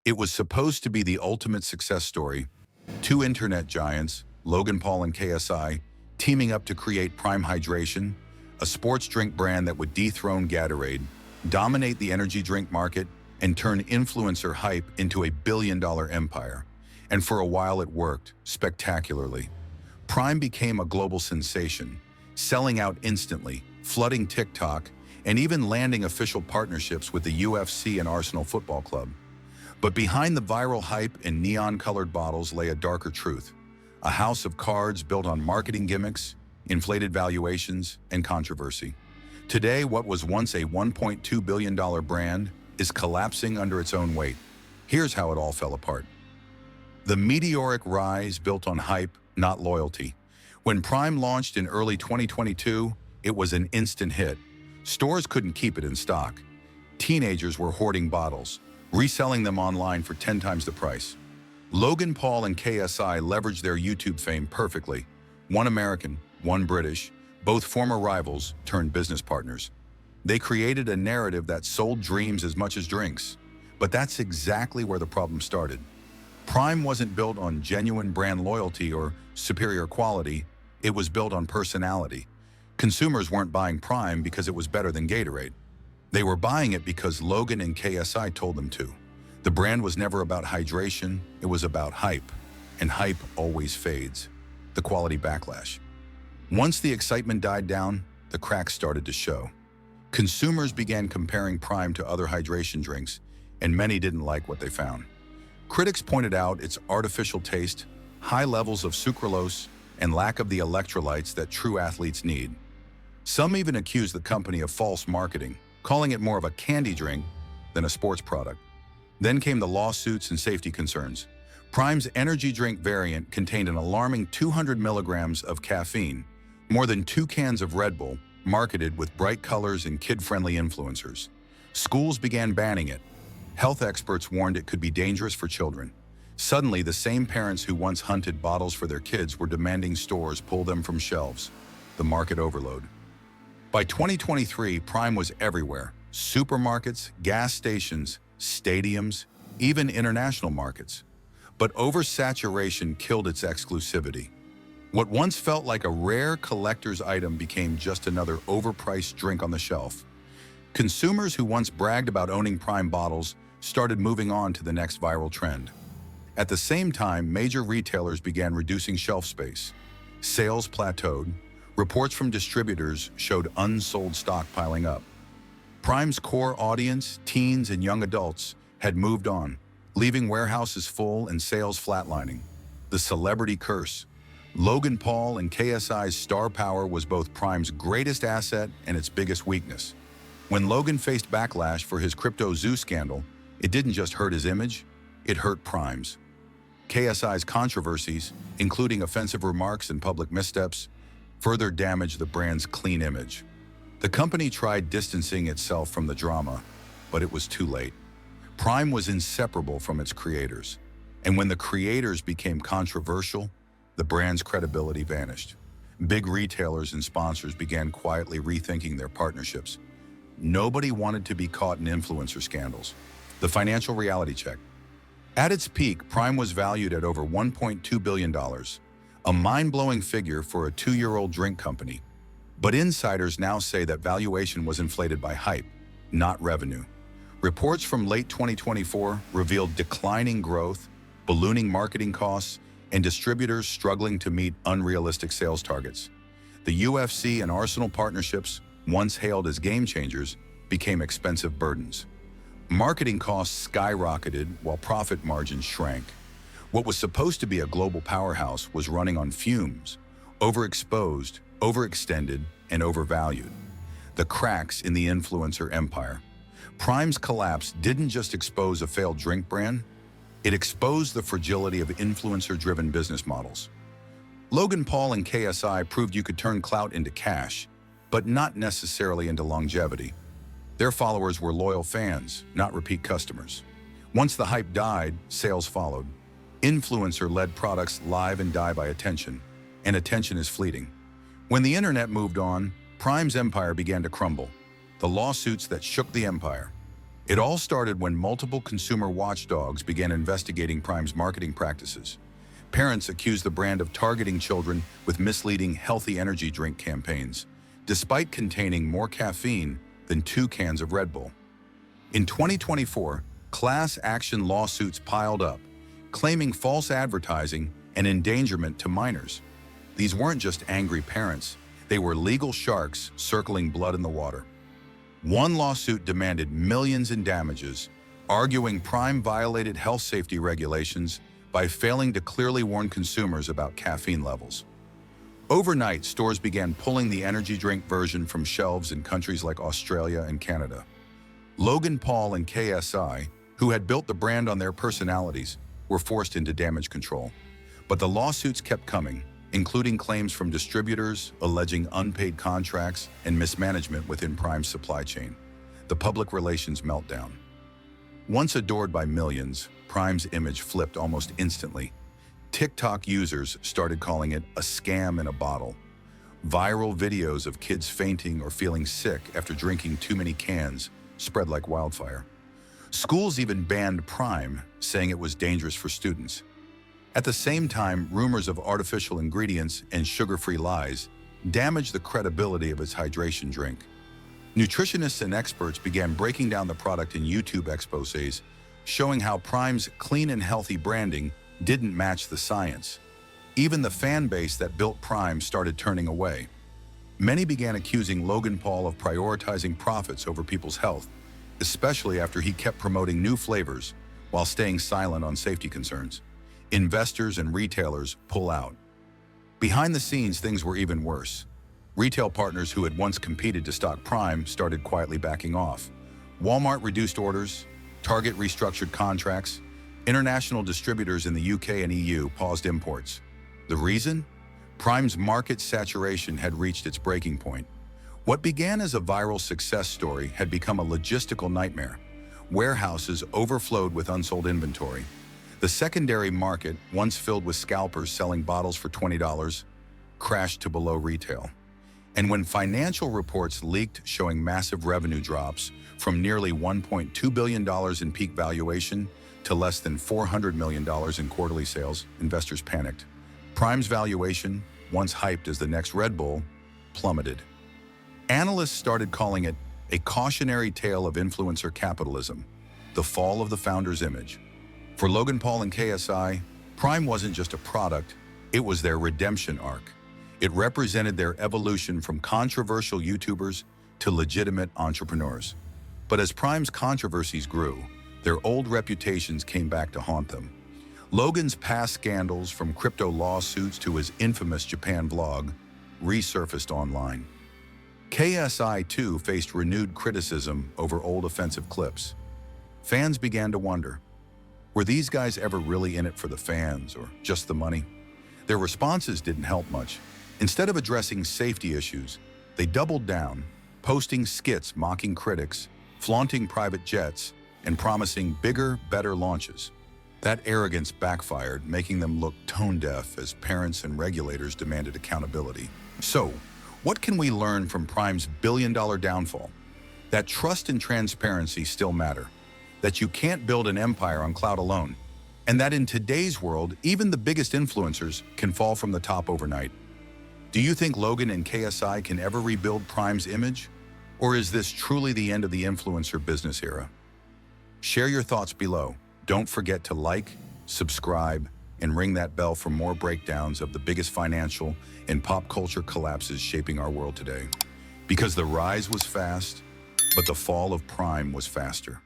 It was supposed to be the ultimate success story. Two internet giants, Logan Paul and KSI, teaming up to create Prime Hydration, a sports drink brand that would dethrone Gatorade, dominate the energy drink market, and turn influencer hype into a billion-dollar empire. And for a while it worked, spectacularly. Prime became a global sensation, selling out instantly, flooding TikTok, and even landing official partnerships with the UFC and Arsenal Football Club. But behind the viral hype and neon-colored bottles lay a darker truth. A house of cards built on marketing gimmicks, inflated valuations, and controversy. Today, what was once a $1.2 billion brand is collapsing under its own weight. Here's how it all fell apart. The meteoric rise built on hype, not loyalty. When Prime launched in early 2022, it was an instant hit. Stores couldn't keep it in stock. Teenagers were hoarding bottles, reselling them online for 10 times the price. Logan Paul and KSI leveraged their YouTube fame perfectly. One American, one British, both former rivals turned business partners. They created a narrative that sold dreams as much as drinks. But that's exactly where the problem started. Prime wasn't built on genuine brand loyalty or superior quality, it was built on personality. Consumers weren't buying Prime because it was better than Gatorade. They were buying it because Logan and KSI told them to. The brand was never about hydration, it was about hype. And hype always fades. The quality backlash. Once the excitement died down, the cracks started to show. Consumers began comparing Prime to other hydration drinks, and many didn't like what they found. Critics pointed out its artificial taste, high levels of sucralose, and lack of the electrolytes that true athletes need. Some even accused the company of false marketing, calling it more of a candy drink than a sports product. Then came the lawsuits and safety concerns. Prime's energy drink variant contained an alarming 200 milligrams of caffeine, more than 2 cans of Red Bull, marketed with bright colors and kid-friendly influencers. Schools began banning it. Health experts warned it could be dangerous for children. Suddenly, the same parents who once hunted bottles for their kids were demanding stores pull them from shelves. The market overload. By 2023, Prime was everywhere. Supermarkets, gas stations, stadiums, even international markets. But oversaturation killed its exclusivity. What once felt like a rare collector's item became just another overpriced drink on the shelf. Consumers who once bragged about owning Prime bottles started moving on to the next viral trend. At the same time, major retailers began reducing shelf space. Sales plateaued. Reports from distributors showed unsold stock piling up. Prime's core audience, teens and young adults, had moved on, leaving warehouses full and sales flatlining. The celebrity curse. Logan Paul and KSI's star power was both Prime's greatest asset and its biggest weakness. When Logan faced backlash for his Crypto Zoo scandal, it didn't just hurt his image, it hurt Prime's. KSI's controversies, including offensive remarks and public missteps, further damaged the brand's clean image. The company tried distancing itself from the drama, but it was too late. Prime was inseparable from its creators, and when the creators became controversial, the brand's credibility vanished. Big retailers and sponsors began quietly rethinking their partnerships. Nobody wanted to be caught in influencer scandals. The financial reality check. At its peak, Prime was valued at over $1.2 billion, a mind-blowing figure for a 2-year-old drink company. But insiders now say that valuation was inflated by hype, not revenue. Reports from late 2024 revealed declining growth, ballooning marketing costs, and distributors struggling to meet unrealistic sales targets. The UFC and Arsenal partnerships, once hailed as game changers, became expensive burdens. Marketing costs skyrocketed while profit margins shrank. What was supposed to be a global powerhouse was running on fumes, overexposed, overextended, and overvalued. The cracks in the influencer empire. Prime's collapse didn't just expose a failed drink brand, it exposed the fragility of influencer-driven business models. Logan Paul and KSI proved you could turn clout into cash, but not necessarily into longevity. Their followers were loyal fans, not repeat customers. Once the hype died, sales followed. Influencer-led products live and die by attention, and attention is fleeting. When the internet moved on, Prime's empire began to crumble. The lawsuits that shook the empire. It all started when multiple consumer watchdogs began investigating Prime's marketing practices. Parents accused the brand of targeting children with misleading healthy energy drink campaigns, despite containing more caffeine than 2 cans of Red Bull. In 2024, class action lawsuits piled up, claiming false advertising and endangerment to minors. These weren't just angry parents, they were legal sharks circling blood in the water. One lawsuit demanded millions in damages, arguing Prime violated health safety regulations by failing to clearly warn consumers about caffeine levels. Overnight, stores began pulling the energy drink version from shelves in countries like Australia and Canada. Logan Paul and KSI, who had built the brand on their personalities, were forced into damage control. But the lawsuits kept coming, including claims from distributors alleging unpaid contracts and mismanagement within Prime's supply chain. The public relations meltdown. Once adored by millions, Prime's image flipped almost instantly. TikTok users started calling it a scam in a bottle. Viral videos of kids fainting or feeling sick after drinking too many cans spread like wildfire. Schools even banned Prime, saying it was dangerous for students. At the same time, rumors of artificial ingredients and sugar-free lies damaged the credibility of its hydration drink. Nutritionists and experts began breaking down the product in YouTube exposés, showing how Prime's clean and healthy branding didn't match the science. Even the fan base that built Prime started turning away. Many began accusing Logan Paul of prioritizing profits over people's health, especially after he kept promoting new flavors while staying silent on safety concerns. Investors and retailers pull out. Behind the scenes, things were even worse. Retail partners who had once competed to stock Prime started quietly backing off. Walmart reduced orders, Target restructured contracts, international distributors in the UK and EU paused imports. The reason? Prime's market saturation had reached its breaking point. What began as a viral success story had become a logistical nightmare. Warehouses overflowed with unsold inventory. The secondary market, once filled with scalpers selling bottles for $20, crashed to below retail. And when financial reports leaked showing massive revenue drops from nearly $1.2 billion in peak valuation to less than $400 million in quarterly sales, investors panicked. Prime's valuation, once hyped as the next Red Bull, plummeted. Analysts started calling it a cautionary tale of influencer capitalism, the fall of the founder's image. For Logan Paul and KSI, Prime wasn't just a product, it was their redemption arc. It represented their evolution from controversial YouTubers to legitimate entrepreneurs. But as Prime's controversies grew, their old reputations came back to haunt them. Logan's past scandals, from crypto lawsuits to his infamous Japan vlog, resurfaced online. KSI, too, faced renewed criticism over old offensive clips. Fans began to wonder, were these guys ever really in it for the fans or just the money? Their responses didn't help much. Instead of addressing safety issues, they doubled down, posting skits mocking critics, flaunting private jets, and promising bigger, better launches. That arrogance backfired, making them look tone-deaf as parents and regulators demanded accountability. So, what can we learn from Prime's billion-dollar downfall? That trust and transparency still matter, that you can't build an empire on cloud alone, and that in today's world, even the biggest influencers can fall from the top overnight. Do you think Logan and KSI can ever rebuild Prime's image? Or is this truly the end of the influencer business era? Share your thoughts below. Don't forget to like, subscribe, and ring that bell for more breakdowns of the biggest financial and pop culture collapses shaping our world today. Because the rise was fast, but the fall of Prime was faster.